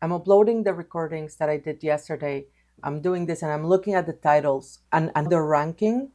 I'm uploading the recordings that I did yesterday. I'm doing this and I'm looking at the titles and the ranking.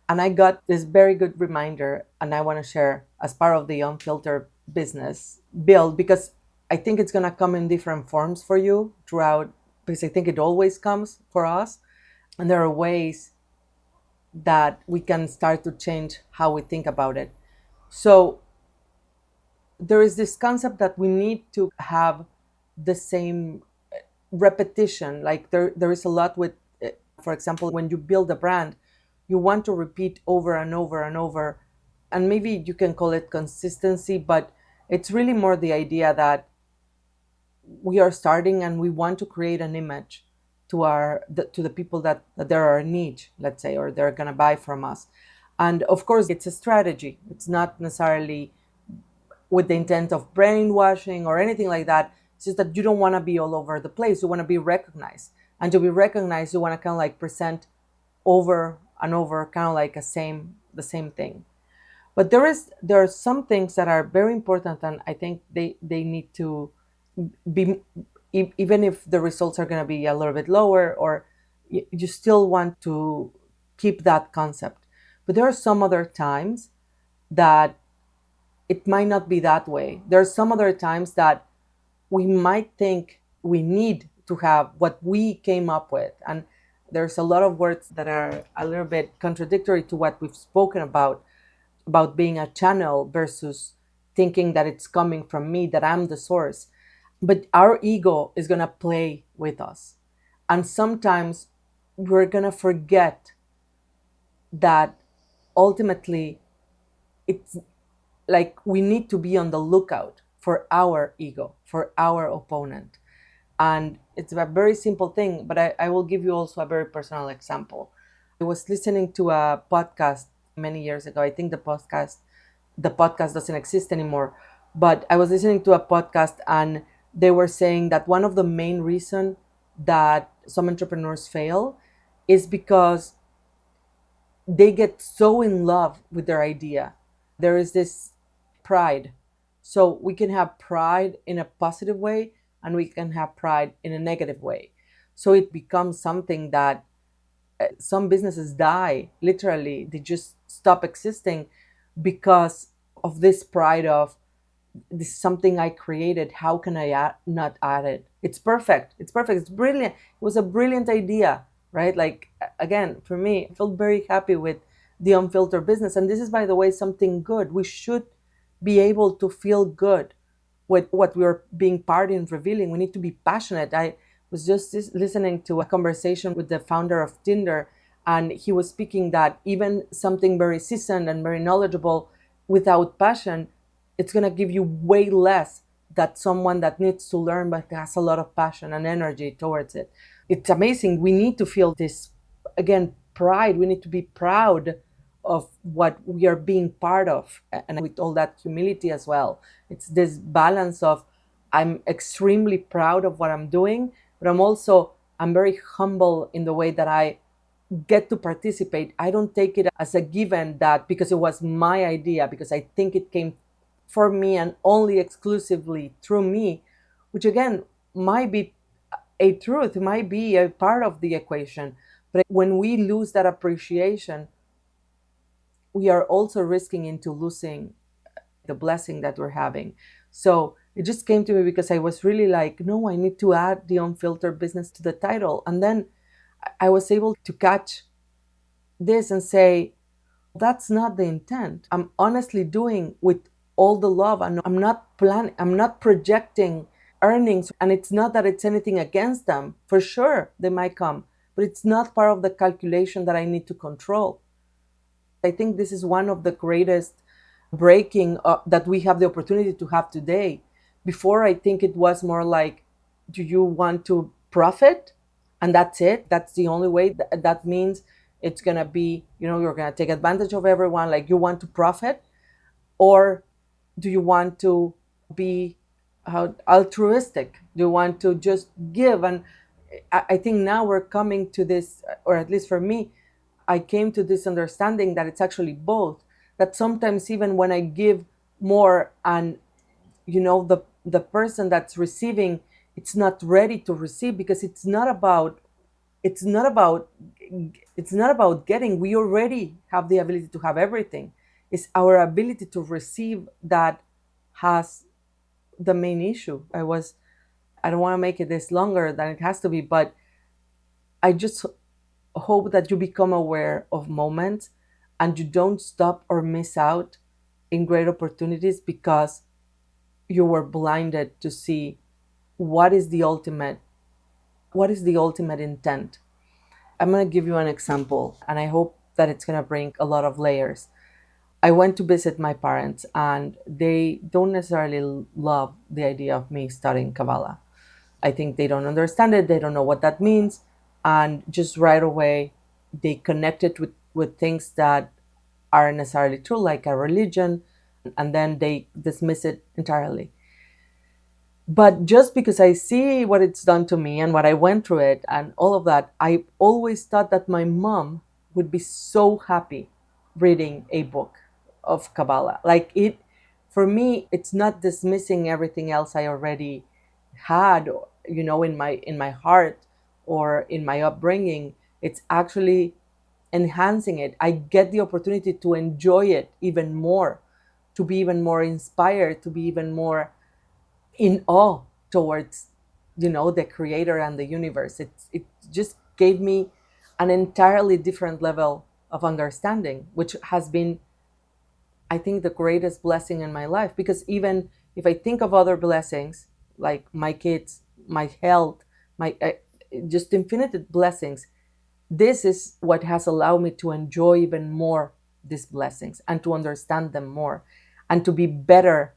And I got this very good reminder, and I want to share as part of the Unfiltered business build, because I think it's going to come in different forms for you throughout, because I think it always comes for us. And there are ways that we can start to change how we think about it. So there is this concept that we need to have the same repetition. Like there is a lot with, for example, when you build a brand, you want to repeat over and over and over. And maybe you can call it consistency, but it's really more the idea that we are starting and we want to create an image to the people that they're our niche, let's say, or they're going to buy from us. And of course, it's a strategy. It's not necessarily with the intent of brainwashing or anything like that. It's just that you don't want to be all over the place. You want to be recognized. And to be recognized, you want to kind of like present over and over, kind of like the same thing. But there are some things that are very important, and I think they need to be, even if the results are going to be a little bit lower, or you still want to keep that concept. But there are some other times that it might not be that way. There are some other times that we might think we need to have what we came up with. And there's a lot of words that are a little bit contradictory to what we've spoken about being a channel versus thinking that it's coming from me, that I'm the source. But our ego is going to play with us. And sometimes we're going to forget that ultimately it's like we need to be on the lookout for our ego, for our opponent. And it's a very simple thing, but I will give you also a very personal example. I was listening to a podcast many years ago. I think the podcast doesn't exist anymore, but I was listening to a podcast and they were saying that one of the main reasons that some entrepreneurs fail is because they get so in love with their idea. There is this pride. So we can have pride in a positive way and we can have pride in a negative way. So it becomes something that some businesses die, literally, they just stop existing because of this pride of, this is something I created. How can I not add it? It's perfect. It's perfect. It's brilliant. It was a brilliant idea, right? Like, again, for me, I feel very happy with the Unfiltered business. And this is, by the way, something good. We should be able to feel good with what we're being part in revealing. We need to be passionate. I was just listening to a conversation with the founder of Tinder, and he was speaking that even something very seasoned and very knowledgeable without passion, it's going to give you way less than someone that needs to learn but has a lot of passion and energy towards it. It's amazing. We need to feel this, again, pride. We need to be proud of what we are being part of, and with all that humility as well. It's this balance of, I'm extremely proud of what I'm doing, but I'm very humble in the way that I get to participate. I don't take it as a given that because it was my idea, because I think it came for me and only exclusively through me, which again might be a truth, might be a part of the equation. But when we lose that appreciation, we are also risking into losing the blessing that we're having. So it just came to me because I was really like, no, I need to add the Unfiltered business to the title. And then I was able to catch this and say, that's not the intent. I'm honestly doing with all the love, and I'm not planning, I'm not projecting earnings. And it's not that it's anything against them. For sure, they might come, but it's not part of the calculation that I need to control. I think this is one of the greatest breaking that we have the opportunity to have today. Before, I think it was more like, do you want to profit? And that's it. That's the only way. That means it's going to be, you're going to take advantage of everyone. Like, you want to profit, or do you want to be altruistic? Do you want to just give? And I think now we're coming to this, or at least for me, I came to this understanding that it's actually both. That sometimes even when I give more, and the person that's receiving it's not ready to receive, because it's not about it's not about getting. We already have the ability to have everything. It's our ability to receive that has the main issue. I don't want to make it this longer than it has to be, but I just hope that you become aware of moments and you don't stop or miss out in great opportunities because you were blinded to see what is the ultimate intent. I'm going to give you an example, and I hope that it's going to bring a lot of layers. I went to visit my parents, and they don't necessarily love the idea of me studying Kabbalah. I think they don't understand it, they don't know what that means, and just right away they connect it with things that aren't necessarily true, like a religion, and then they dismiss it entirely. But just because I see what it's done to me and what I went through it and all of that, I always thought that my mom would be so happy reading a book of Kabbalah. Like it, for me, it's not dismissing everything else I already had, in my heart or in my upbringing. It's actually enhancing it. I get the opportunity to enjoy it even more, to be even more inspired, to be even more in awe towards the creator and the universe. It just gave me an entirely different level of understanding, which has been, I think, the greatest blessing in my life. Because even if I think of other blessings, like my kids, my health, my just infinite blessings, this is what has allowed me to enjoy even more these blessings and to understand them more and to be better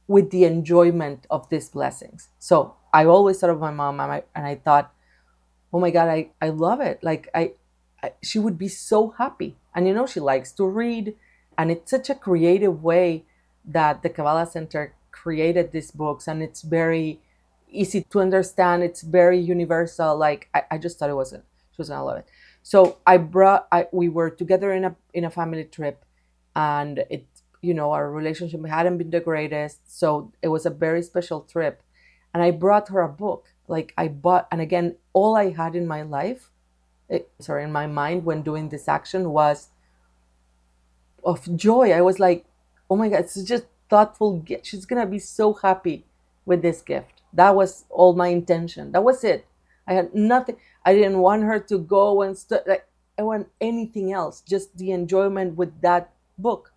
with the enjoyment of these blessings. So I always thought of my mom, and I thought, oh my God, I love it. Like she would be so happy. And she likes to read, and it's such a creative way that the Kabbalah Center created these books, and it's very easy to understand. It's very universal. Like I just thought she was gonna love it. So we were together in a family trip, and our relationship hadn't been the greatest, so it was a very special trip. And I brought her a book. Like I bought, and again, all I had in my life, in my mind when doing this action was of joy. I was like, oh my God, it's just thoughtful gift. She's gonna be so happy with this gift. That was all my intention. That was it. I had nothing. I didn't want her to go and like I want anything else. Just the enjoyment with that book,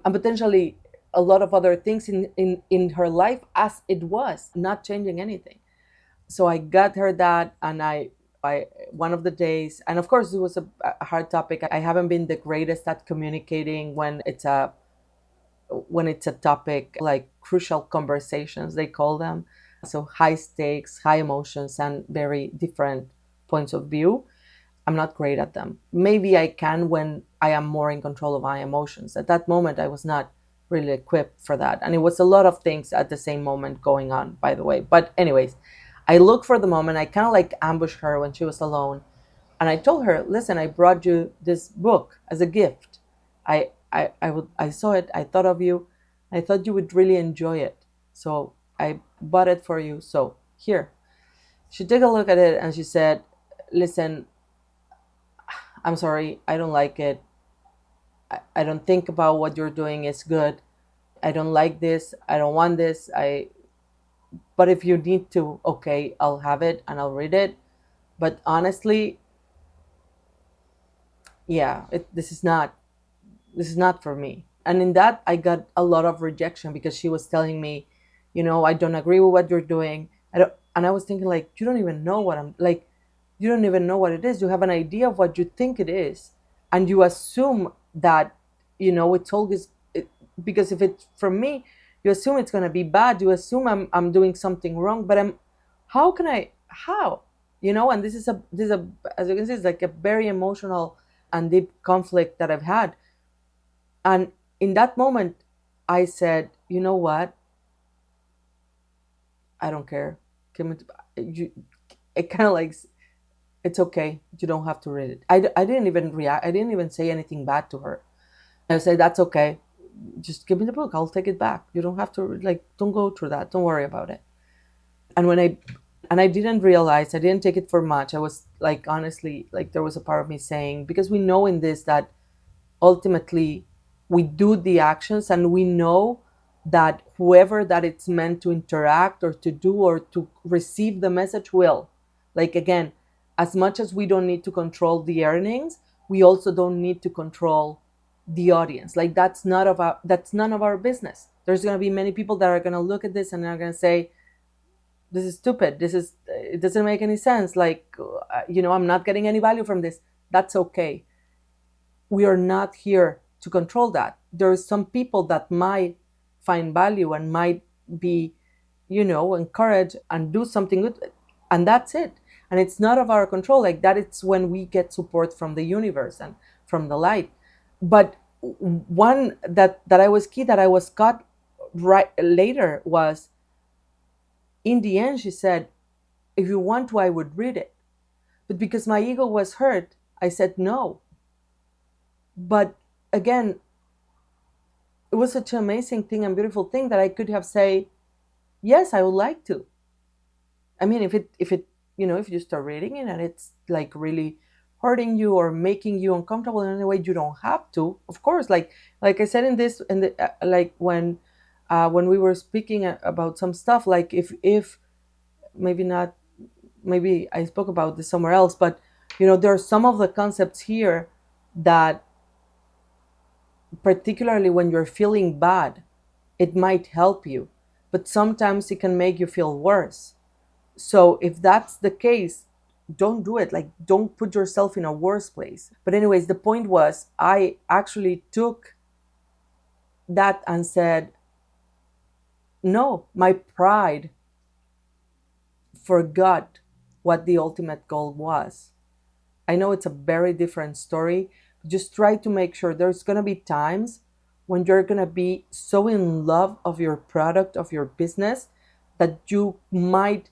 and potentially a lot of other things in her life as it was, not changing anything. So I got her that, and I one of the days, and of course it was a hard topic. I haven't been the greatest at communicating when it's a topic like crucial conversations, they call them. So high stakes, high emotions, and very different points of view. I'm not great at them. Maybe I can when I am more in control of my emotions. At that moment, I was not really equipped for that. And it was a lot of things at the same moment going on, by the way. But, anyways, I looked for the moment. I kind of like ambushed her when she was alone. And I told her, listen, I brought you this book as a gift. I saw it. I thought of you. I thought you would really enjoy it. So I bought it for you. So here. She took a look at it and she said, listen, I'm sorry, I don't like it. I don't think about what you're doing is good. I don't like this. I don't want this. But if you need to, okay, I'll have it and I'll read it. But honestly, yeah, this is not for me. And in that, I got a lot of rejection because she was telling me, I don't agree with what you're doing. And I was thinking, like, you don't even know what I'm like. You don't even know what it is. You have an idea of what you think it is, and you assume that, it's always because if it's from me, you assume it's gonna be bad. You assume I'm doing something wrong. But how can I? How? And this is a as you can see, it's like a very emotional and deep conflict that I've had. And in that moment, I said, you know what? I don't care. Come into, you, it kind of like, it's okay. You don't have to read it. I didn't even react. I didn't even say anything bad to her. I said, that's okay. just give me the book. I'll take it back. You don't have to, like, don't go through that. Don't worry about it. And I didn't realize, I didn't take it for much. I was like, honestly, like, there was a part of me saying, because we know in this that ultimately we do the actions, and we know that whoever that it's meant to interact or to do or to receive the message will, like, again, as much as we don't need to control the earnings, we also don't need to control the audience. Like, that's none of our business. There's going to be many people that are going to look at this and are going to say, this is stupid, this is, it doesn't make any sense, like, I'm not getting any value from this. That's okay. We are not here to control that. There's some people that might find value and might be, encouraged and do something good, and that's it. And it's not of our control. Like that, it's when we get support from the universe and from the light. But one that I was key, that I was caught right later, was in the end she said, if you want to, I would read it. But because my ego was hurt, I said no. But again, it was such an amazing thing and beautiful thing that I could have said, yes, I would like to. I mean, if it if you start reading it and it's like really hurting you or making you uncomfortable in any way, you don't have to. Of course, like I said in this, in the like when we were speaking about some stuff, like if maybe not, maybe I spoke about this somewhere else, but there are some of the concepts here that, particularly when you're feeling bad, it might help you, but sometimes it can make you feel worse. So if that's the case, don't do it. Like, don't put yourself in a worse place. But anyways, the point was, I actually took that and said, no, my pride forgot what the ultimate goal was. I know it's a very different story. Just try to make sure, there's going to be times when you're going to be so in love of your product, of your business, that you might,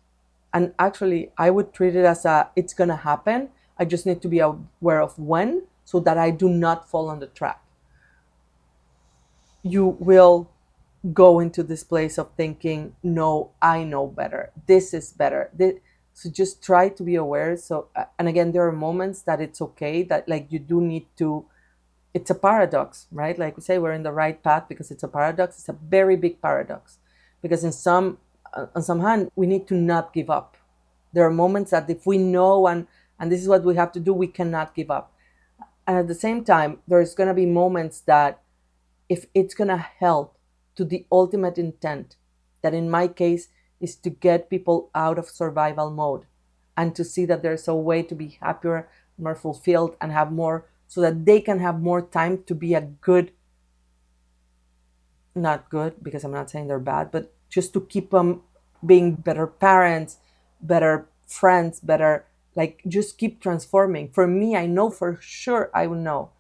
and actually I would treat it as it's going to happen. I just need to be aware of when, so that I do not fall on the trap. You will go into this place of thinking, no, I know better. This is better. So just try to be aware. So, and again, there are moments that it's okay, that like you do need to, it's a paradox, right? Like we say, we're in the right path because it's a paradox. It's a very big paradox, because on some hand, we need to not give up. There are moments that if we know, and this is what we have to do, we cannot give up. And at the same time, there's going to be moments that, if it's going to help to the ultimate intent, that in my case is to get people out of survival mode and to see that there's a way to be happier, more fulfilled, and have more, so that they can have more time to be a good, not good because I'm not saying they're bad, but just to keep them being better parents, better friends, better, like, just keep transforming. For me, I know for sure, I will know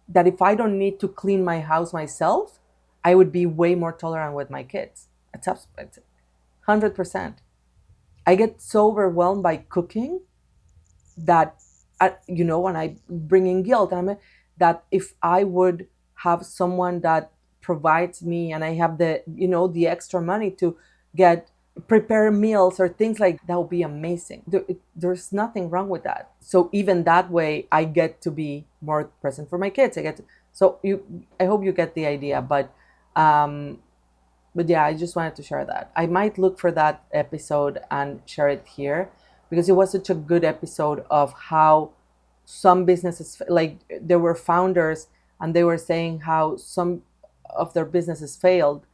that if I don't need to clean my house myself, I would be way more tolerant with my kids. It's 100%. I get so overwhelmed by cooking that, and I bring in guilt. And that if I would have someone that provides me, and I have the extra money to get prepare meals or things like that, would be amazing. There's nothing wrong with that. So even that way, I get to be more present for my kids. I hope you get the idea. But yeah, I just wanted to share that. I might look for that episode and share it here, because it was such a good episode of how some businesses, like, there were founders and they were saying how some of their businesses failed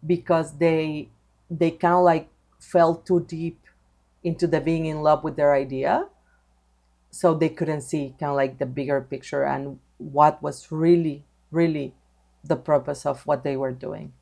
because they kind of like fell too deep into the being in love with their idea, so they couldn't see kind of like the bigger picture and what was really the purpose of what they were doing.